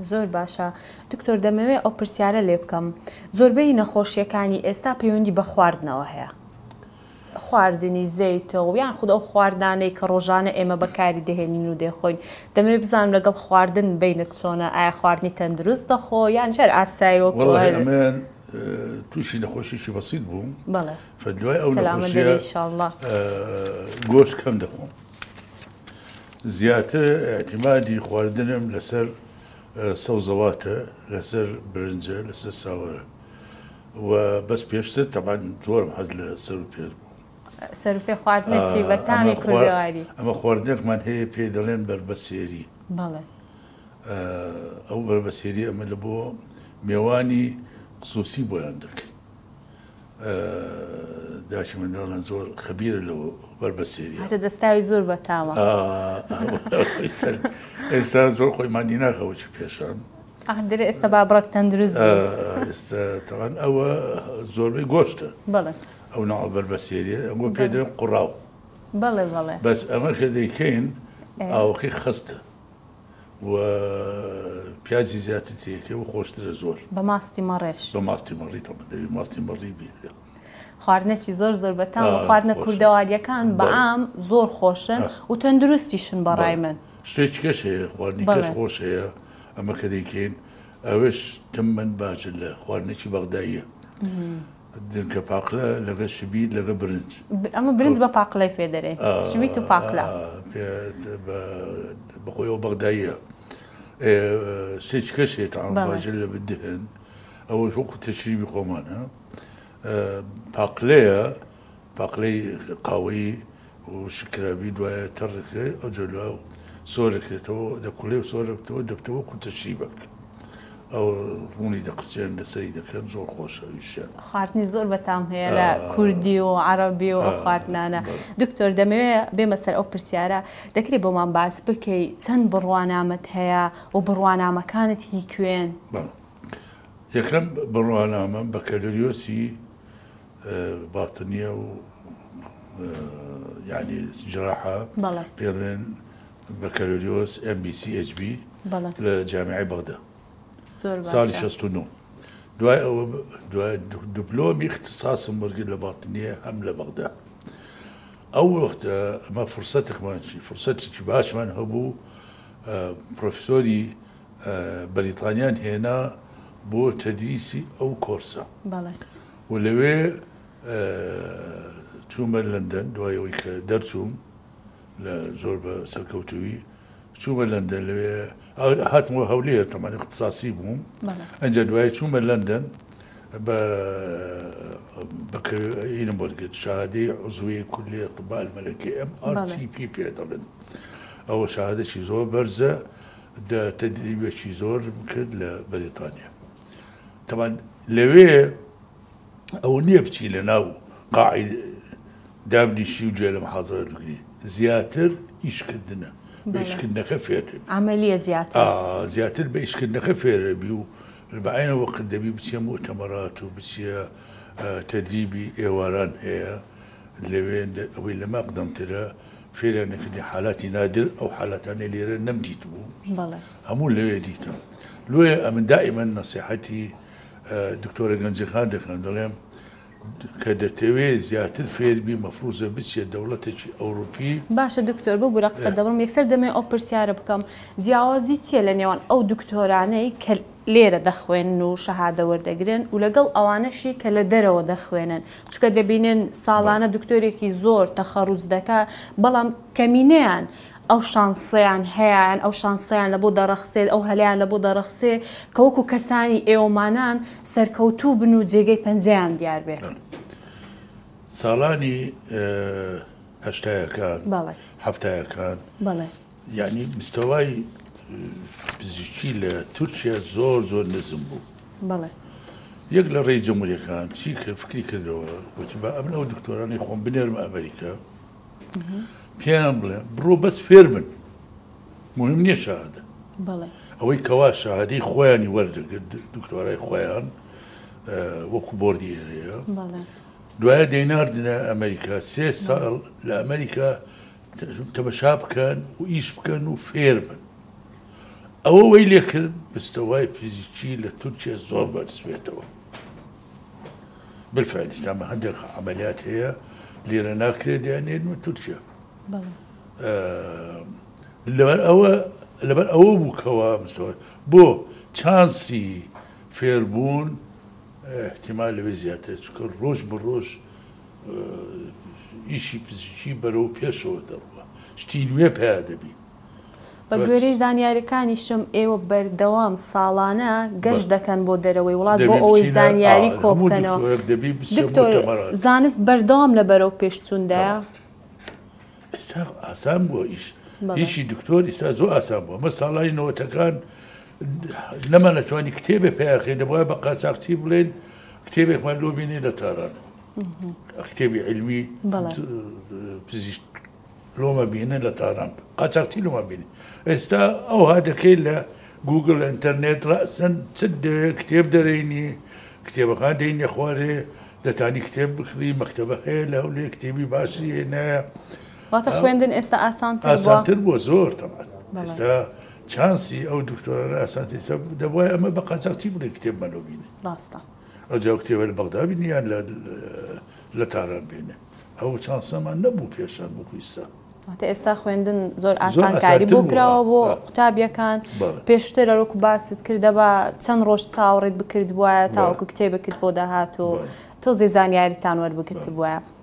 زۆر باشە دکتۆر دەمەوێت ئەو پرسیارە لێ بکەم زۆربەی نەخۆشیەکانی ئێستا پەیوەندی بە خواردنەوە هەیە خواردنی زەیتەوە یان خودە ئەو خواردانەی کە ڕۆژانە ئێمە بەکاری دەهێنین و دێخۆین دەمەوێت بزانم لەگەڵ خواردن بینت چۆنە ئایا خواردنی تەندروست دەخۆ یان شەر ئاساییەوە ئەمەیان تووشی نەخۆشیشی بەسیط بووم بەڵێ فەدوای ئەو نەخۆشیە گۆشت کەم دەخۆم زیاتر اعتیمادی خواردنم لەسەر سەوزەواتە لەسەر برنجە لەسەر ساوەرە و بەس پێشتر تەمان زۆرم حەز لە سەر و پێ بوو سەر و پێ خواردنێکی بە تامی کوردەواری ئەمە خواردنێکمان هەیە پێ دەڵێن بربەسێری بەڵێ ئەو بربەسێری ئەمە لە بۆ میێوانی خصوصی بۆیان دەکەین داچی منداڵان زۆر خەبیرە لەو بربەسێری هاتە دەستاوی زۆر بە تاوە ئێستا زۆر خۆی مادی ناخەوە چ پێشان ئەدرێ ئێستا بابڕەت تەندروست ئێستا تەوان ئەوە زۆربەی گۆشتە بەڵێ ئەو ناو بربەسێریە ئەمە پێ دەڵێن قوڕاو بەڵێ بەڵێ بەس ئەمە کە دەیکەین ئاوەکەی خستە و پیازی زیاتر تێکە و خۆشترە زۆر بە ماستی مەڕێش بە ماستی مەڕی تەمە دەوی ماستی مەڕی بێ خواردنێکی زۆر زۆر بەتام و خواردنە کوردەواریەکان بەعام زۆر خۆشن و تەندروستیشن بەڕای من شتێکی کەش هەیە خواردنی کەش خۆش هەیە ئەمە کە دەیکەین ئەوەش تممەن باشە لە خواردنێکی بەغداییە دنکە پاقلە لەگە شبید لەگە برنج ئەمە برنج بە پاقلەی پێ دەرێ شویت و پاقلە بەخۆیەوە بەغداییە شتێکی کەش هەیە تاام باژە لە بدهن ئەوە وەکو تەشریبی خۆمانە پاقلەیە پاقلەی قاوەیی و شکرابی دوایە تەڕەکە ئەو جەلوا و سۆرەکرێتەوە دەکوڵێ و سۆرەکەەوە دەبتەوە کو تەشریبەک ئەو ڕوونی دەقچێن لەسەری دەکەن زۆر خۆشە ویشیان خواردنی زۆر بەتام هەیە لە کوردی و عەرەبی و ئەو خواردنانە دکتۆر دەمەوێت بێمە سەر ئەو پرسیارە دەکرێت بۆمان باس بکەی چەند بڕوانامەت هەیە و بڕوانامەکانت هی کوێن یەکەم بڕوانامە بە کەلۆریۆسی باتنیە و یعنی جراحە پێڵێن بەکەلۆریۆس MBCHB لە جامعی بەغدا ساڵی 69 دوای ئەوە دوای دیپلۆمی اختصاصم وەرگرت لە باتنیە هەم لە بەغدا ئەو وەختە ئەمە فرسەتێکمانشی فرسەتێکی باشمان هەبوو پرۆفسۆری بەریتانیان هێنا بۆ تەدریسی ئەو کۆرسە و لەوێ چوومە لەندەن دوایەوەی کە دەرچووم لە زۆر بە سەرکەوتووی چوومە لەندەن لەوێ هاتمەوە هەولێر تەمانی اختصاصی بووم ئەنجا دوای چوومە لەندەن بەینم وەرگرت شاهادەی عوزوی کولیە طب المەلەکەی MRCP پێ دەڵێن ئەوە شاهادەی زۆر بەرزە تەدریبێکی زۆر کرد لە بەریتانیا تەمان لەوێ ئەو نییە بچی لە ناو قاعی دابنیشی و گوێ لە محاضرە بگری زیاتر ئیشکردنە بە ئیشکردنەکە فێربی عملیە زیاتر بە ئیشکردنەکە فێرەبی و بەعینە وەقت دەبی بچیە مؤتەمەرات و بچیە تەدریبی ئێواران هەیە لەوێ ئەوەی لە ماقدەمترە فێرانەکردی حالاتی نادر ئەو حالاتانە لێرە نەمدیت بوو هەموو لەوێ دیتم لێ ئەمن دائیمەن نەسیحەتی دکتۆرە گەنجەخان دەکەن دەڵێم کە دەتەوێت زیاتر فێربی مەفروزە بچێت دەوڵەتێکی ئەوروپی باشە دکتۆر بۆ بوورە قسە دەبڕم یەکسەر دەمێ ئەو پرسیارە بکەم جیاوازی چیە لە نێوان ئەو دکتۆرانەی کە لێرە دەخوێنن و شەهادە وەردەگرن و لەگەڵ ئەوانەشی کە لە دەرەوە دەخوێنن چکە دەبینن ساڵانە دکتۆرێکی زۆر تەخەڕوز دەکا بەڵام کەمینەیان ئەو شانسەیان هەیەیان ئەو شانسەیان لە بۆ دەڕەخسێت ئەو هەلیان لە بۆ دەڕەخسێ کە وەکو کەسانی ئێوەمانان سەرکەوتوو بن و جێگەی پەنجەیان دیار بێت ساڵانی هەشتایەکان هەفتایەکان یعنی مستەوای پزیشکی لە تورکیا زۆر زۆر نزم بوو یەک لە ڕێی جەمهوریەکان چی کرد فکری کردەوە وتی بە ئەمن ئەو دکتۆرانی خۆم بنێرمە ئەمریکا پیان بڵێ بڕۆ بەس فێر بن مهم نییە شاهادە ئەوەی کەوا شاهادەی خۆیانی وەردەگرت دکتۆرای خۆیان وەکو بۆردی هێرەیە دوایە دەیناردنە ئەمریکا 3 ساڵ لە ئەمریکا تەمەشا بکەن و ئیش بکەن و فێر بن ئەوە وەی لێ کرد مستەوای فیزیکی لە تورکیا زۆر بەرزبێتەوە بالفعل ئێستا هەندێک عملیات هەیە لێرە ناکرێت دەیانێنمە تورکیا لەبەر ئەوە بووکەوە مستەوای بۆ چانسی فێربوون احتیمال لەوێ زیاتر چکە ڕۆژ بە ڕۆژ ئیشی پزیکی بەرەو پێشەوە دەڕوە شتی نوێ پیا دەبی بە گوێرەی زانیاریەکانیشم ئێوە بەردەوام ساڵانە گەشت دەکەن بۆ دەرەوەی وڵات بۆ ئەوەی زانیاری کۆبکەنەوە زانست بەردەوام لە بەرەو پێشچووندایە ئێستا ئاسان بووە ئیشی دکتۆر ئێستا زۆر ئاسان بووە ئەمە ساڵای نەوەتەکان لەمە نەتوانی کتێبێ پێیاخێ دەبواە بە قاچاقچی بڵێن کتێبێکمان لۆ بینێ لە تارانەوە کتێبی علمی پزیشک لۆمە بینە لە تاران قاچاقچی لۆمە بینی ئێستا ئەو هادەکەی لە گوگل ئینتەرنێت ڕەسەن چ کتێب دەرەینی کتێبەکان دەینێ خوارێ دەتانی کتێب بکڕی مەکتەبە هەیە لە هەولێ کتێبی باشی هێنایە واتە خوێندن ئێستا ئاسانتر بووە زۆر تەمان ئێستا چانسی ئەو دکتۆرانە ئاسانتر دەبواە ئەمە بە قاچاقچی بڵێ کتێبمان لۆ بینێ ڕاستە ئەو جا کتێبە لە بەغدا بینیان لە تاران بینێ ئەو چانسەمان نەبوو پێشان بۆ ئێستا ئێستا خوێندن زۆر ئاسانکاری بۆ کراوە بۆ قوتابیەکان پێشتر ئەوکو باست کردەبە چەند ڕۆژ چاوەڕێت بکرد بواە تاوەکو کتێبەکەت بۆ داهاتوە تۆزێ زانیاریتان وەربگرت بواە